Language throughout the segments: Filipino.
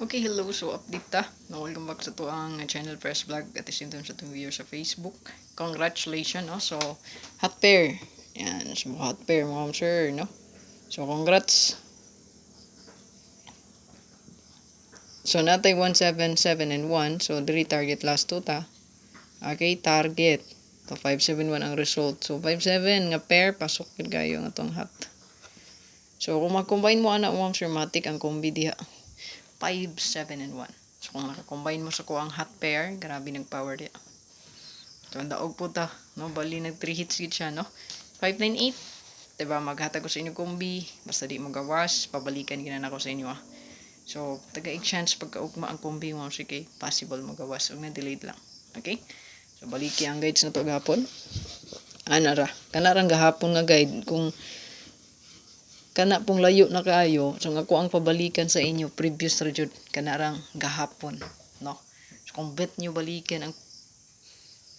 Okay, hello. So, update ta. Welcome back sa to ang channel Press Vlog at isin sa itong viewer sa Facebook. Congratulations, no? So, hot pair. Yan. So, hot pair, mga sir, no? So, congrats. So, natay 177 and 1. So, 3 target last 2 ta. Okay, target. So, 571 ang result. So, 57 nga pair. Pasok yun kayo nga tong hot. So, kung mag-combine mo anak mo, sir, matik ang kombi diha. 5, 7, and 1. So, kung naka-combine mo sa kuang hot pair, grabe nag-power diya. So, ang daog po ta, no? Bali, nag 3 hits gid siya, no? 598. Diba, maghatag ko sa inyo kombi. Basta di mo gawas, pabalikan ginan ako sa inyo, ah. So, taga-8 chance pagka-ugma ang kombi mo, sige, possible mo gawas. Huwag na delayed lang. Okay? So, baliki ang guides na to gahapon. Anara. Kanarang gahapon nga guide, kung kana pong layo na kaayo, so nga ko ang pabalikan sa inyo previous rajud kanarang gahapon, no? So kung bet nyo balikan ang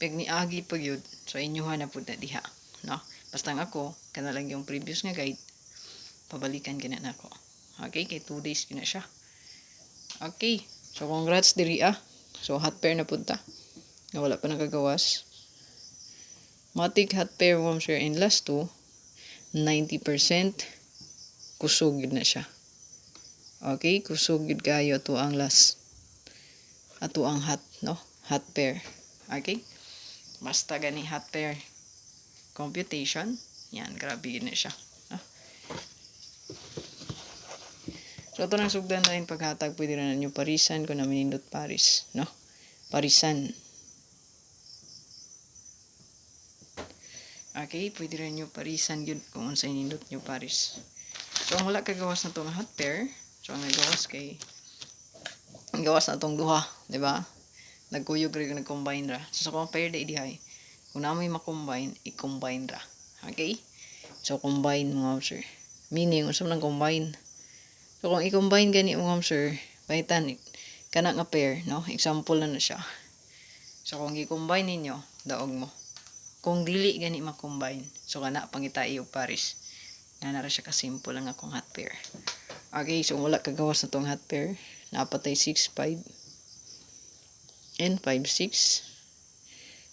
pagniagi pag yun, so inyohan na pud na diha, no? Basta nga ako kana lang yung previous nga guide, pabalikan gina na ako. Okay, kay 2 days gina siya. Okay, so congrats diri ah. So hot pair na pud ta, nga wala pa nakagawas. Matik hot pair mo sir in last 2 90% kusog yun na siya. Okay, kusog yun kayo ato ang last. Ato ang hot, no? Hot pair. Okay? Basta gani hot pair computation. Yan, grabe yun na siya. No? So, ito nang sugdan na rin paghatag. Pwede rin ninyo parisan kung namin nindot paris. No? Parisan. Okay, pwede rin nyo parisan yun kung unsa nindot nyo paris. So, ang wala kagawas na itong hot pair. So, ang nagawas kay gawas na itong duha. Diba? Nagkuyog rin nag-combine ra. So, sa kung pair da idihay, kung namin makombine, i-combine ra. Okay? So, combine mga sir. Meaning, usap ng combine. So, kung i-combine gani mga sir, pahitan, kana nga pair, no? Example na siya. So, kung i-combine ninyo, daog mo. Kung dili gani makombine, so kana pangita iyo paris. Nara siya kasimple lang akong hot pair. Okay, so wala kagawas na tong hot pair. Napatay 6-5 and 5-6.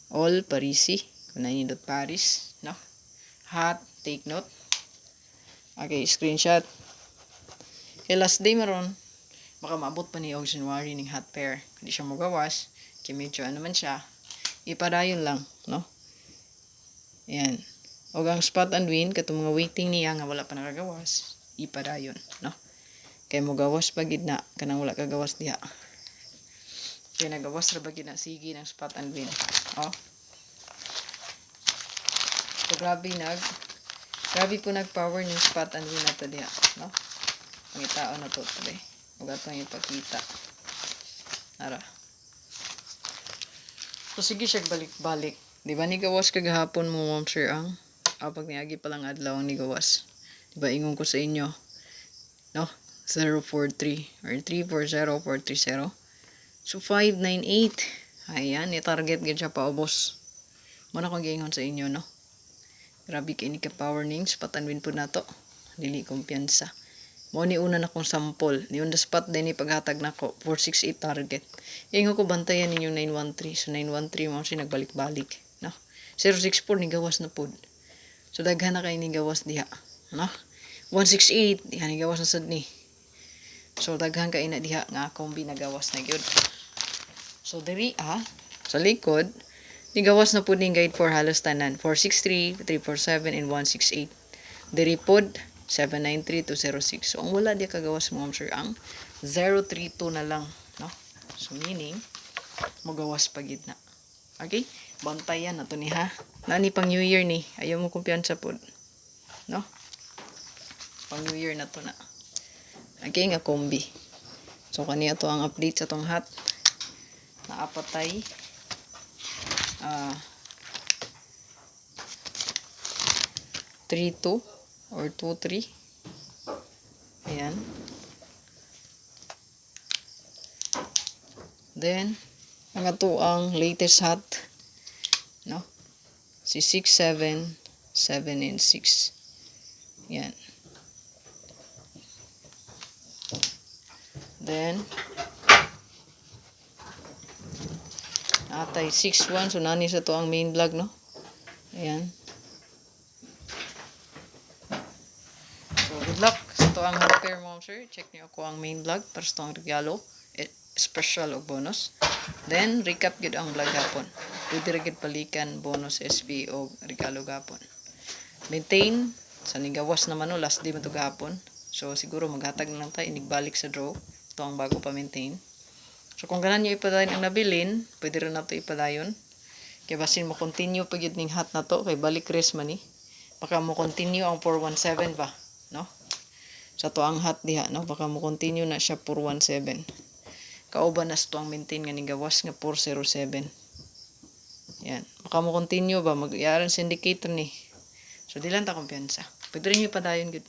All parisi. Kung nainindot paris, no? Hot, take note. Okay, screenshot. Okay, last day maron. Baka maabot pa ni January ning hot pair. Hindi siya magawas. Kaya medyo ano man siya. Ipadayon lang, no? Ayan. O ang spot and win, katong mga waiting niya nga wala pa nakagawas, ipadayon, no? Kaya mo gawas pa gid na, kanang wala kagawas diha. Kaya nagawas ra ba gid na, sige ng spot and win. Oh. So, grabe po nag-power ng spot and win na to diha, no? Pangitao na to today. Huwag atong ipakita. Ara. So, sige siya balik-balik. Di ba ni gawas kagahapon mo, ma'am sir, ang pag niagi pa lang adlaw ni gawas. Di ba ingon ko sa inyo, no? 043 or 340430. So, 598. Ayan, i-target gid siya paubos. Muna kong giingon sa inyo, no? Grabe kay ni ka-power ning spot and win po na to. Dili kumpiyansa. Mo ni una na kong sample. Ni on the spot din ni paghatag nako 468 target. Ingon ko bantayan ninyo 913. So 913 mo siya nagbalik-balik, no? 064 ni gawas na pod. So daghan na kay ni gawas diha, no? 168 diha ni gawas na sad ni. So daghan kay na diha nga kombi na gawas na gyud. So diri sa likod ni gawas na pod ning guide for halos tanan 463, 347 and 168. Diri pod 793-206. So, ang wala di kagawas mo, sir, ang 032 na lang, no? So, meaning, magawas pa gid na. Okay? Bantayan na to ni ha. Nani pang New Year ni. Ayaw mo kumpiyansa po. No? Pang New Year na to na. Okay, nga kombi. So, kaniya to ang update sa tong hot. Naapatay. 3-2. Or 2-3. Ayan. Then, ang ato ang latest hot. No? Si 6-7, 7 and 6. Ayan. Then, Atay 6-1. So nani sa to ang main vlog, no? Ayan. So good luck sa to ang repair mo, sir. Check niyo ako ang main vlog para sa tong regalo. Special o bonus. Then recap gid ang vlog gapon. Pwede ra gid palikan bonus SP o regalo gapon. Maintain sa nigawas naman no, last day man to gapon. So siguro maghatag na lang tayo inigbalik sa draw. Ito ang bago pa maintain. So kung ganan nyo ipadayon ang nabilin, pwede rin na ito ipadayon. Kaya basin mo continue pag yun ning hat na to, kay balik res man baka mo continue ang 417 ba, no? Sa to ang hat diha, no? Baka mo continue na siya 417. Kauban na ito ang maintain nga nigawas nga 407. Yan. Baka mo continue ba, mag-iaran sa indicator ni. So di lang ta kumpiyansa. Pwede rin nyo ipadayon good.